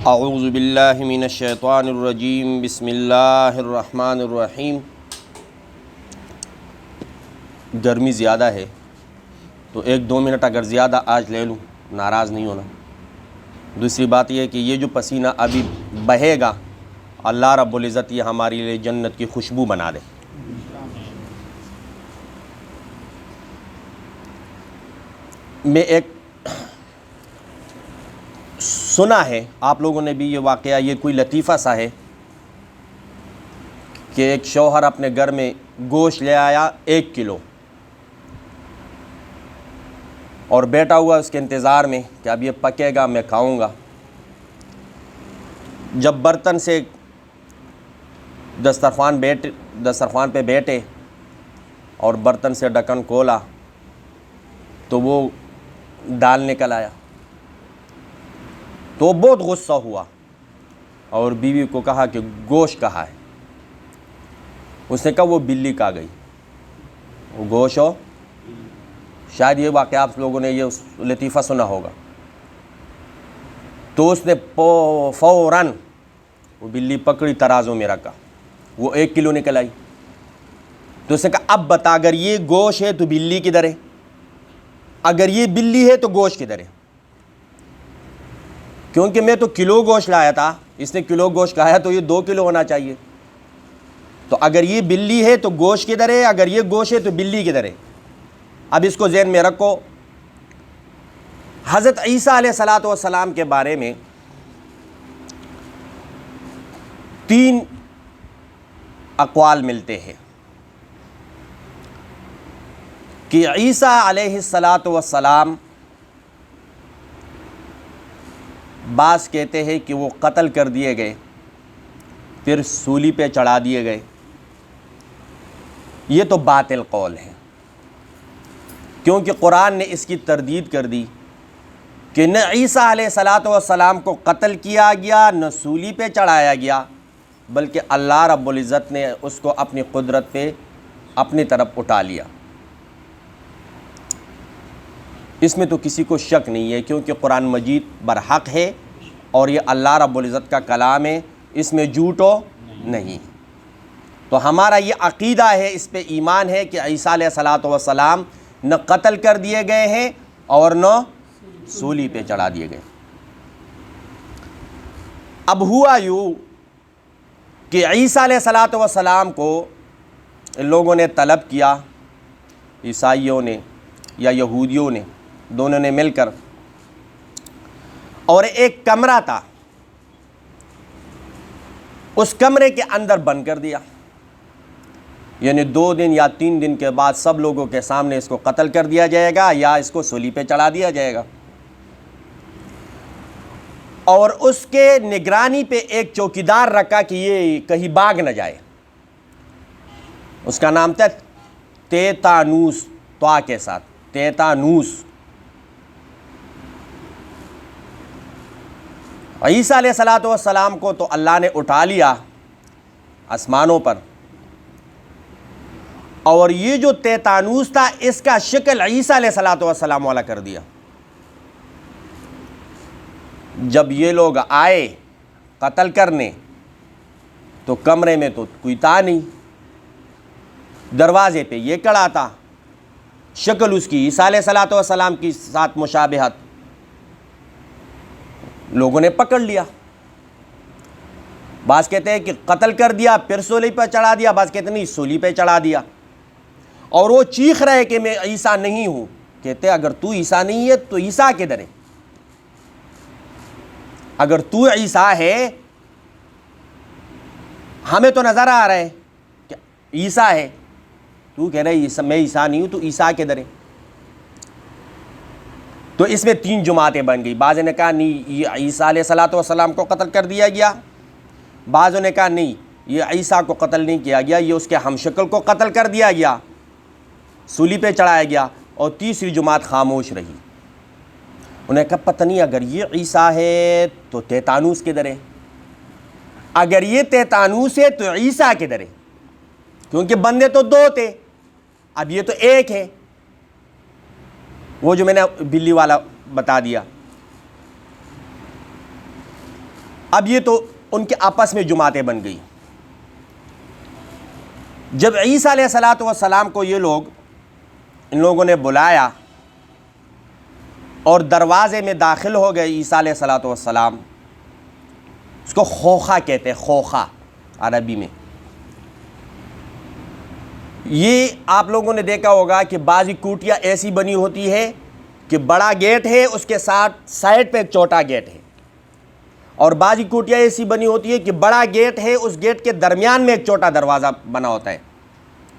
اعوذ باللہ من الشیطان الرجیم بسم اللہ الرحمن الرحیم۔ گرمی زیادہ ہے تو 1-2 منٹ اگر زیادہ آج لے لوں، ناراض نہیں ہونا۔ دوسری بات یہ کہ یہ جو پسینہ ابھی بہے گا، اللہ رب العزت یہ ہمارے لیے جنت کی خوشبو بنا دے۔ میں ایک سنا ہے، آپ لوگوں نے بھی یہ واقعہ، یہ کوئی لطیفہ سا ہے کہ ایک شوہر اپنے گھر میں گوشت لے آیا 1 کلو اور بیٹھا ہوا اس کے انتظار میں کہ اب یہ پکے گا، میں کھاؤں گا۔ جب برتن سے دسترخوان پہ بیٹھے اور برتن سے ڈھکن کھولا تو وہ دال نکل آیا، تو وہ بہت غصہ ہوا اور بیوی کو کہا کہ گوشت کہاں ہے؟ اس نے کہا وہ بلی کھا گئی۔ وہ گوشت ہو، شاید یہ واقعہ آپ لوگوں نے یہ لطیفہ سنا ہوگا۔ تو اس نے فوراً وہ بلی پکڑی، ترازو میں رکھا، وہ 1 کلو نکل آئی۔ تو اس نے کہا اب بتا، اگر یہ گوشت ہے تو بلی کدھر ہے؟ اگر یہ بلی ہے تو گوشت کدھر ہے؟ کیونکہ میں تو کلو گوشت لایا تھا، اس نے کلو گوشت کھایا تو یہ 2 کلو ہونا چاہیے۔ تو اگر یہ بلی ہے تو گوشت کدھر ہے؟ اگر یہ گوشت ہے تو بلی کدھر ہے؟ اب اس کو ذہن میں رکھو۔ حضرت عیسیٰ علیہ السلام کے بارے میں 3 اقوال ملتے ہیں کہ عیسیٰ علیہ السلام، بعض کہتے ہیں کہ وہ قتل کر دیے گئے، پھر سولی پہ چڑھا دیے گئے۔ یہ تو باطل قول ہے، کیونکہ قرآن نے اس کی تردید کر دی کہ نہ عیسیٰ علیہ السلام کو قتل کیا گیا، نہ سولی پہ چڑھایا گیا، بلکہ اللہ رب العزت نے اس کو اپنی قدرت پہ اپنی طرف اٹھا لیا۔ اس میں تو کسی کو شک نہیں ہے، کیونکہ قرآن مجید برحق ہے اور یہ اللہ رب العزت کا کلام ہے، اس میں جھوٹو نہیں۔ تو ہمارا یہ عقیدہ ہے، اس پہ ایمان ہے کہ عیسیٰ علیہ السلام نہ قتل کر دیے گئے ہیں اور نہ سولی پہ چڑھا دیے گئے۔ اب ہوا یوں کہ عیسیٰ علیہ السلام کو لوگوں نے طلب کیا، عیسائیوں نے یا یہودیوں نے، دونوں نے مل کر، اور ایک کمرہ تھا، اس کمرے کے اندر بند کر دیا، یعنی 2 دن یا 3 دن کے بعد سب لوگوں کے سامنے اس کو قتل کر دیا جائے گا یا اس کو سولی پہ چڑھا دیا جائے گا۔ اور اس کے نگرانی پہ ایک چوکیدار رکھا کہ یہ کہیں بھاگ نہ جائے۔ اس کا نام تھا تیتانوس، طاء کے ساتھ، تیتانوس۔ عیسیٰ علیہ السلام کو تو اللہ نے اٹھا لیا آسمانوں پر، اور یہ جو تیتانوس تھا اس کا شکل عیسیٰ علیہ السلام والا کر دیا۔ جب یہ لوگ آئے قتل کرنے تو کمرے میں تو کوئی تھا نہیں، دروازے پہ یہ کھڑا تھا، شکل اس کی عیسیٰ علیہ السلام کی ساتھ مشابہت، لوگوں نے پکڑ لیا۔ بعض کہتے ہیں کہ قتل کر دیا پھر سولی پہ چڑھا دیا، بعض کہتے ہیں نہیں، سولی پہ چڑھا دیا۔ اور وہ چیخ رہے کہ میں عیسیٰ نہیں ہوں۔ کہتے ہیں اگر تو عیسیٰ نہیں ہے تو عیسیٰ کدھر ہے؟ اگر تو عیسیٰ ہے، ہمیں تو نظر آ رہا ہے کہ عیسیٰ ہے، تو کہہ رہے میں عیسیٰ نہیں ہوں، تو عیسیٰ کدھر ہے؟ تو اس میں 3 جماعتیں بن گئی۔ بعض نے کہا نہیں، یہ عیسیٰ علیہ السلام کو قتل کر دیا گیا، بعضوں نے کہا نہیں، یہ عیسیٰ کو قتل نہیں کیا گیا، یہ اس کے ہم شکل کو قتل کر دیا گیا، سولی پہ چڑھایا گیا، اور تیسری جماعت خاموش رہی۔ انہیں کہا پتہ نہیں، اگر یہ عیسیٰ ہے تو تیتانوس کدھر ہے؟ اگر یہ تیتانوس ہے تو عیسیٰ کدھر ہے؟ کیونکہ بندے تو 2 تھے، اب یہ تو 1 ہے۔ وہ جو میں نے بلی والا بتا دیا۔ اب یہ تو ان کے آپس میں جماعتیں بن گئی. جب عیسیٰ علیہ السلام کو یہ لوگ ان لوگوں نے بلایا اور دروازے میں داخل ہو گئے عیسیٰ علیہ السلام، اس کو خوخہ کہتے ہیں، خوخہ عربی میں. یہ آپ لوگوں نے دیکھا ہوگا کہ بعضی کوٹیاں ایسی بنی ہوتی ہے کہ بڑا گیٹ ہے، اس کے ساتھ سائڈ پہ ایک چھوٹا گیٹ ہے، اور بعضی کوٹیاں ایسی بنی ہوتی ہے کہ بڑا گیٹ ہے، اس گیٹ کے درمیان میں ایک چھوٹا دروازہ بنا ہوتا ہے.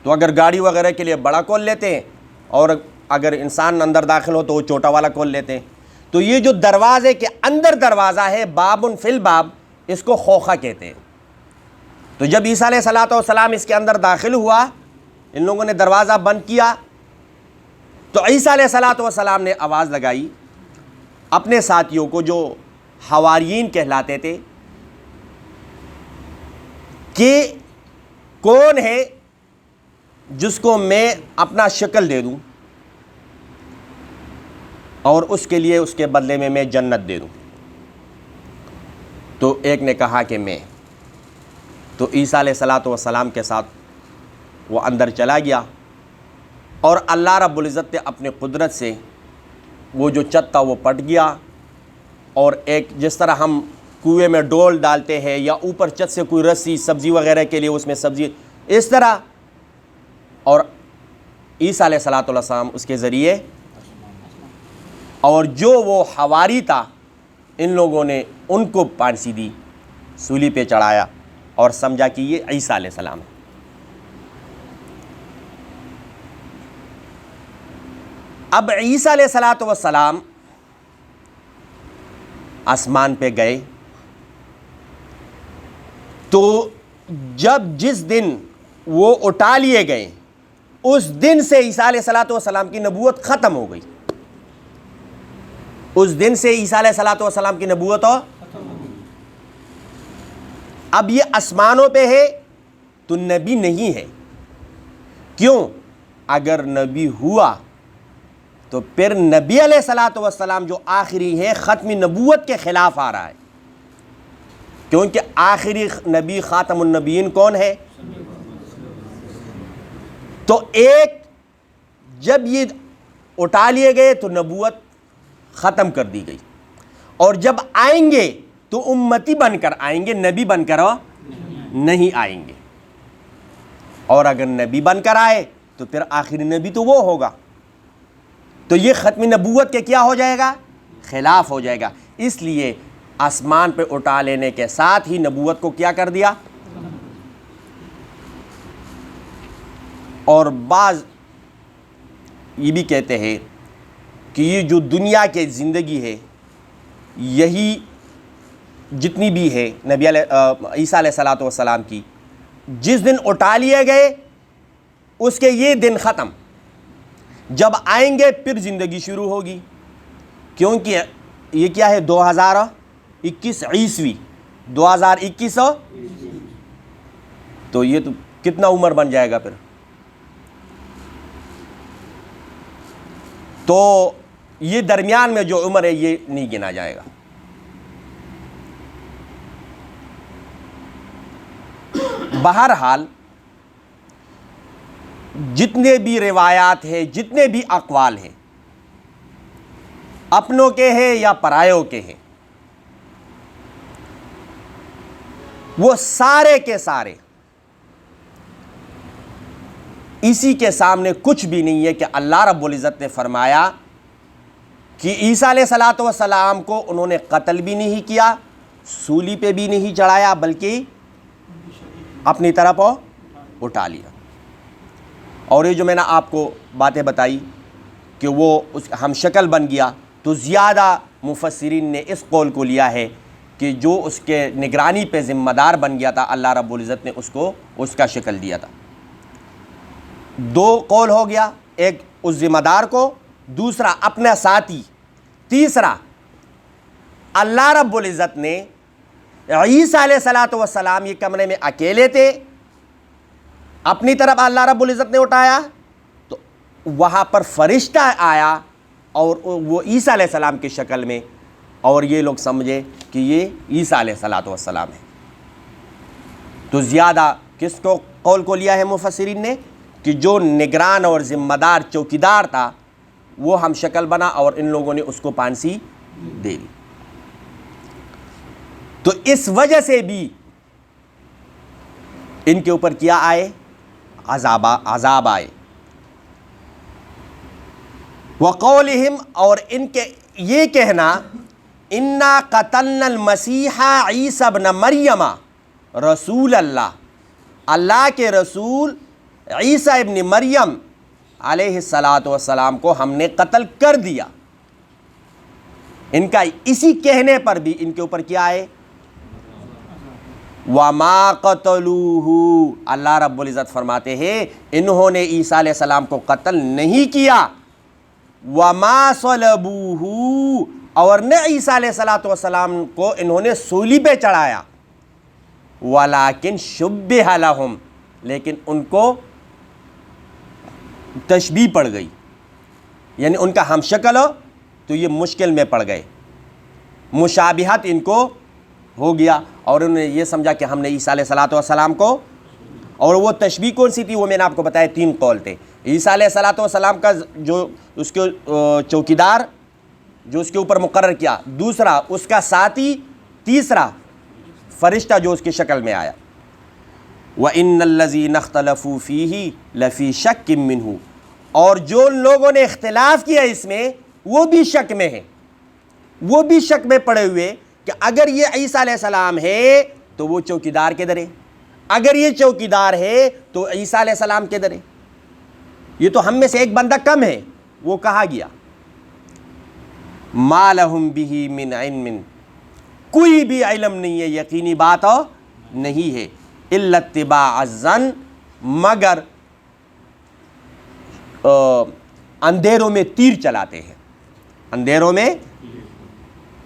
تو اگر گاڑی وغیرہ کے لیے بڑا کھول لیتے ہیں اور اگر انسان اندر داخل ہو تو وہ چھوٹا والا کھول لیتے ہیں. تو یہ جو دروازے کے اندر دروازہ ہے، بابٌ فی الباب، اس کو خوخہ کہتے ہیں. تو جب عیسیٰ علیہ السلام اس کے اندر داخل ہوا، ان لوگوں نے دروازہ بند کیا، تو عیسیٰ علیہ السلام نے آواز لگائی اپنے ساتھیوں کو جو حواریین کہلاتے تھے کہ کون ہے جس کو میں اپنا شکل دے دوں اور اس کے لیے اس کے بدلے میں جنت دے دوں. تو ایک نے کہا کہ میں. تو عیسیٰ علیہ السلام کے ساتھ وہ اندر چلا گیا اور اللہ رب العزت نے اپنے قدرت سے وہ جو چھت تھا وہ پٹ گیا، اور ایک جس طرح ہم کنویں میں ڈول ڈالتے ہیں یا اوپر چھت سے کوئی رسی سبزی وغیرہ کے لیے اس میں سبزی، اس طرح، اور عیسیٰ علیہ السلام اس کے ذریعے، اور جو وہ حواری تھا ان لوگوں نے ان کو پھانسی دی، سولی پہ چڑھایا اور سمجھا کہ یہ عیسیٰ علیہ السلام ہے. اب عیسیٰ علیہ السلام آسمان پہ گئے تو جس دن وہ اٹھا لیے گئے اس دن سے عیسیٰ علیہ السلام کی نبوت ختم ہو گئی. اس دن سے عیسیٰ علیہ السلام کی نبوت ہو. اب یہ آسمانوں پہ ہے تو نبی نہیں ہے. کیوں؟ اگر نبی ہوا تو پھر نبی علیہ السلام جو آخری ہے ختم نبوت کے خلاف آ رہا ہے، کیونکہ آخری نبی خاتم النبیین کون ہے؟ تو ایک جب یہ اٹھا لیے گئے تو نبوت ختم کر دی گئی، اور جب آئیں گے تو امتی بن کر آئیں گے، نبی بن کر نہیں آئیں گے. اور اگر نبی بن کر آئے تو پھر آخری نبی تو وہ ہوگا. تو یہ ختم نبوت کے کیا ہو جائے گا؟ خلاف ہو جائے گا. اس لیے آسمان پہ اٹھا لینے کے ساتھ ہی نبوت کو کیا کر دیا. اور بعض یہ بھی کہتے ہیں کہ یہ جو دنیا کی زندگی ہے، یہی جتنی بھی ہے نبی عیسیٰ علیہ السلام کی، جس دن اٹھا لیے گئے اس کے یہ دن ختم. جب آئیں گے پھر زندگی شروع ہوگی، کیونکہ یہ کیا ہے 2021 عیسوی، 2021 تو یہ تو کتنا عمر بن جائے گا پھر. تو یہ درمیان میں جو عمر ہے یہ نہیں گنا جائے گا. بہرحال جتنے بھی روایات ہیں، جتنے بھی اقوال ہیں، اپنوں کے ہیں یا پرایوں کے ہیں، وہ سارے کے سارے اسی کے سامنے کچھ بھی نہیں ہے کہ اللہ رب العزت نے فرمایا کہ عیسیٰ علیہ السلام کو انہوں نے قتل بھی نہیں کیا، سولی پہ بھی نہیں چڑھایا، بلکہ اپنی طرف اٹھا لیا. اور یہ جو میں نے آپ کو باتیں بتائی کہ وہ اس ہم شکل بن گیا، تو زیادہ مفسرین نے اس قول کو لیا ہے کہ جو اس کے نگرانی پہ ذمہ دار بن گیا تھا، اللہ رب العزت نے اس کو اس کا شکل دیا تھا. دو قول ہو گیا، ایک اس ذمہ دار کو، دوسرا اپنا ساتھی، تیسرا اللہ رب العزت نے عیسیٰ علیہ السلام یہ کمرے میں اکیلے تھے، اپنی طرف اللہ رب العزت نے اٹھایا، تو وہاں پر فرشتہ آیا اور وہ عیسیٰ علیہ السلام کی شکل میں اور یہ لوگ سمجھے کہ یہ عیسیٰ علیہ السلام ہے۔ تو زیادہ کس کو قول کو لیا ہے مفسرین نے کہ جو نگران اور ذمہ دار چوکیدار تھا وہ ہم شکل بنا اور ان لوگوں نے اس کو پھانسی دے دی۔ تو اس وجہ سے بھی ان کے اوپر کیا آئے؟ عذاب آئے۔ وقولہم، اور ان کے یہ کہنا، انا قتلنا المسیح عیسی ابن مریم رسول اللہ، اللہ کے رسول عیسیٰ ابن مریم علیہ السلام کو ہم نے قتل کر دیا۔ ان کا اسی کہنے پر بھی ان کے اوپر کیا ہے؟ وَمَا قَتَلُوهُ، اللہ رب العزت فرماتے ہیں انہوں نے عیسیٰ علیہ السلام کو قتل نہیں کیا۔ وَمَا صَلَبُوهُ، اور نہ عیسیٰ علیہ السلام کو انہوں نے سولی پہ چڑھایا۔ وَلَٰكِن شُبِّهَ لَهُمْ، لیکن ان کو تشبیہ پڑ گئی، یعنی ان کا ہم شکل ہو تو یہ مشکل میں پڑ گئے، مشابہت ان کو ہو گیا، اور انہوں نے یہ سمجھا کہ ہم نے عیسیٰ علیہ السلام کو، اور وہ تشبیہ کون سی تھی وہ میں نے آپ کو بتایا 3 قول تھے۔ عیسیٰ علیہ السلام کا جو اس کے چوکیدار جو اس کے اوپر مقرر کیا، دوسرا اس کا ساتھی، تیسرا فرشتہ جو اس کی شکل میں آیا۔ وَإِنَّ الَّذِينَ اخْتَلَفُوا فِيهِ لَفِي شَكٍّ مِّنْهُ، اور جو لوگوں نے اختلاف کیا اس میں وہ بھی شک میں ہیں، وہ بھی شک میں پڑے ہوئے کہ اگر یہ عیسیٰ علیہ السلام ہے تو وہ چوکیدار کدھر ہے، اگر یہ چوکیدار ہے تو عیسیٰ علیہ السلام کدھر ہے؟ یہ تو ہم میں سے ایک بندہ کم ہے، وہ کہا گیا۔ مَا لَهُمْ بِهِ مِنْ عِلْمٍ، کوئی بھی علم نہیں ہے، یقینی بات نہیں ہے، اِلَّا اتِّبَاعَ الظَّنِّ، مگر اندھیروں میں تیر چلاتے ہیں، اندھیروں میں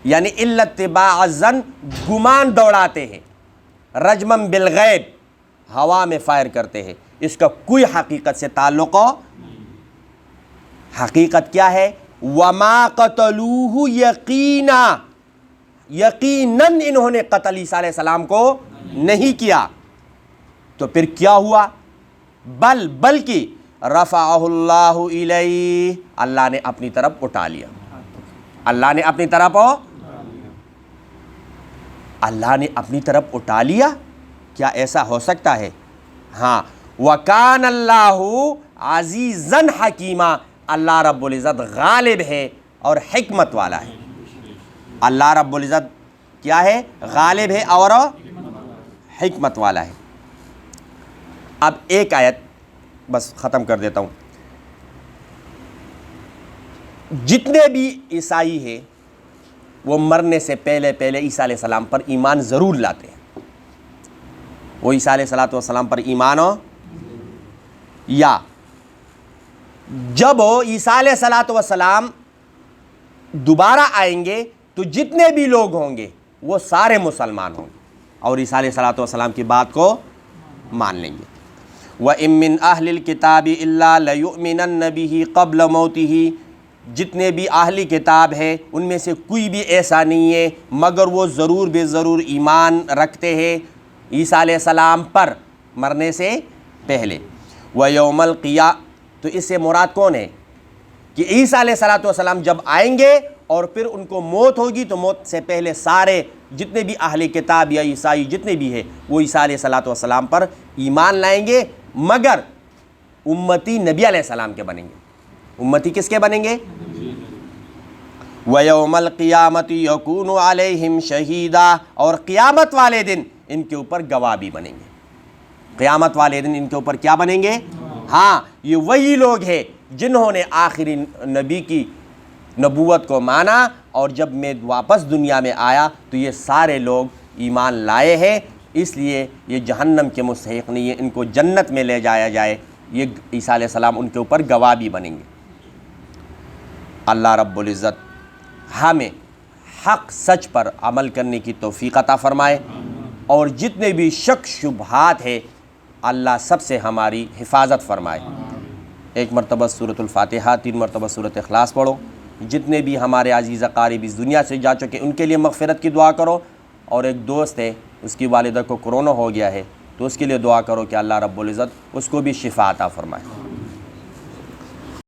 یعنی اِلَّا اتِّبَاعَ الظَّنِّ، گمان دوڑاتے ہیں، رجمًا بالغیب، ہوا میں فائر کرتے ہیں، اس کا کوئی حقیقت سے تعلق ہو۔ حقیقت کیا ہے؟ وَمَا قَتَلُوهُ یقینا، یقیناً انہوں نے قتل عیسیٰ علیہ السلام کو نہیں کیا۔ تو پھر کیا ہوا؟ بلکہ رفعہ اللہ الیہ، اللہ نے اپنی طرف اٹھا لیا، اللہ نے اپنی طرف اللہ نے اپنی طرف اٹھا لیا۔ کیا ایسا ہو سکتا ہے؟ ہاں، وَكَانَ اللَّهُ عَزِيزًا حَكِيمًا، اللہ رب العزت غالب ہے اور حکمت والا ہے۔ اللہ رب العزت کیا ہے؟ غالب ہے اور حکمت والا ہے۔ اب ایک آیت بس ختم کر دیتا ہوں۔ جتنے بھی عیسائی ہیں وہ مرنے سے پہلے عیسیٰ علیہ السلام پر ایمان ضرور لاتے ہیں، وہ عیسیٰ علیہ السلام پر ایمان ہو، یا جب عیسیٰ علیہ السلام دوبارہ آئیں گے تو جتنے بھی لوگ ہوں گے وہ سارے مسلمان ہوں گے اور عیسیٰ علیہ السلام کی بات کو مان لیں گے۔ وَإِن مِّنْ أَهْلِ الْكِتَابِ إِلَّا لَيُؤْمِنَنَّ بِهِ قَبْلَ مَوْتِهِ، جتنے بھی اہل کتاب ہے ان میں سے کوئی بھی ایسا نہیں ہے مگر وہ ضرور بے ضرور ایمان رکھتے ہیں عیسیٰ علیہ السلام پر مرنے سے پہلے۔ وَيَوْمَ الْقِيَامَةِ، تو اس سے مراد کون ہے؟ کہ عیسیٰ علیہ السلام جب آئیں گے اور پھر ان کو موت ہوگی تو موت سے پہلے سارے جتنے بھی اہل کتاب یا عیسائی جتنے بھی ہیں وہ عیسیٰ علیہ السلام پر ایمان لائیں گے، مگر امتی نبی علیہ السلام کے بنیں گے۔ امتی کس کے بنیں گے؟ وَيَوْمَ الْقِيَامَةِ يَكُونُ عَلَيْهِمْ شَهِيدًا، اور قیامت والے دن ان کے اوپر گواہ بھی بنیں گے۔ قیامت والے دن ان کے اوپر کیا بنیں گے؟ ہاں، یہ وہی لوگ ہیں جنہوں نے آخری نبی کی نبوت کو مانا، اور جب میں واپس دنیا میں آیا تو یہ سارے لوگ ایمان لائے ہیں، اس لیے یہ جہنم کے مستحق نہیں ہے، ان کو جنت میں لے جایا جائے۔ یہ عیسیٰ علیہ السلام ان کے اوپر گواہ بھی بنیں گے۔ اللہ رب العزت ہمیں حق سچ پر عمل کرنے کی توفیق عطا فرمائے، اور جتنے بھی شک شبہات ہے اللہ سب سے ہماری حفاظت فرمائے۔ ایک مرتبہ سورۃ الفاتحہ، 3 مرتبہ سورۃ اخلاص پڑھو۔ جتنے بھی ہمارے عزیز اقارب اس دنیا سے جا چکے ان کے لیے مغفرت کی دعا کرو، اور ایک دوست ہے اس کی والدہ کو کرونا ہو گیا ہے تو اس کے لیے دعا کرو کہ اللہ رب العزت اس کو بھی شفا عطا فرمائے۔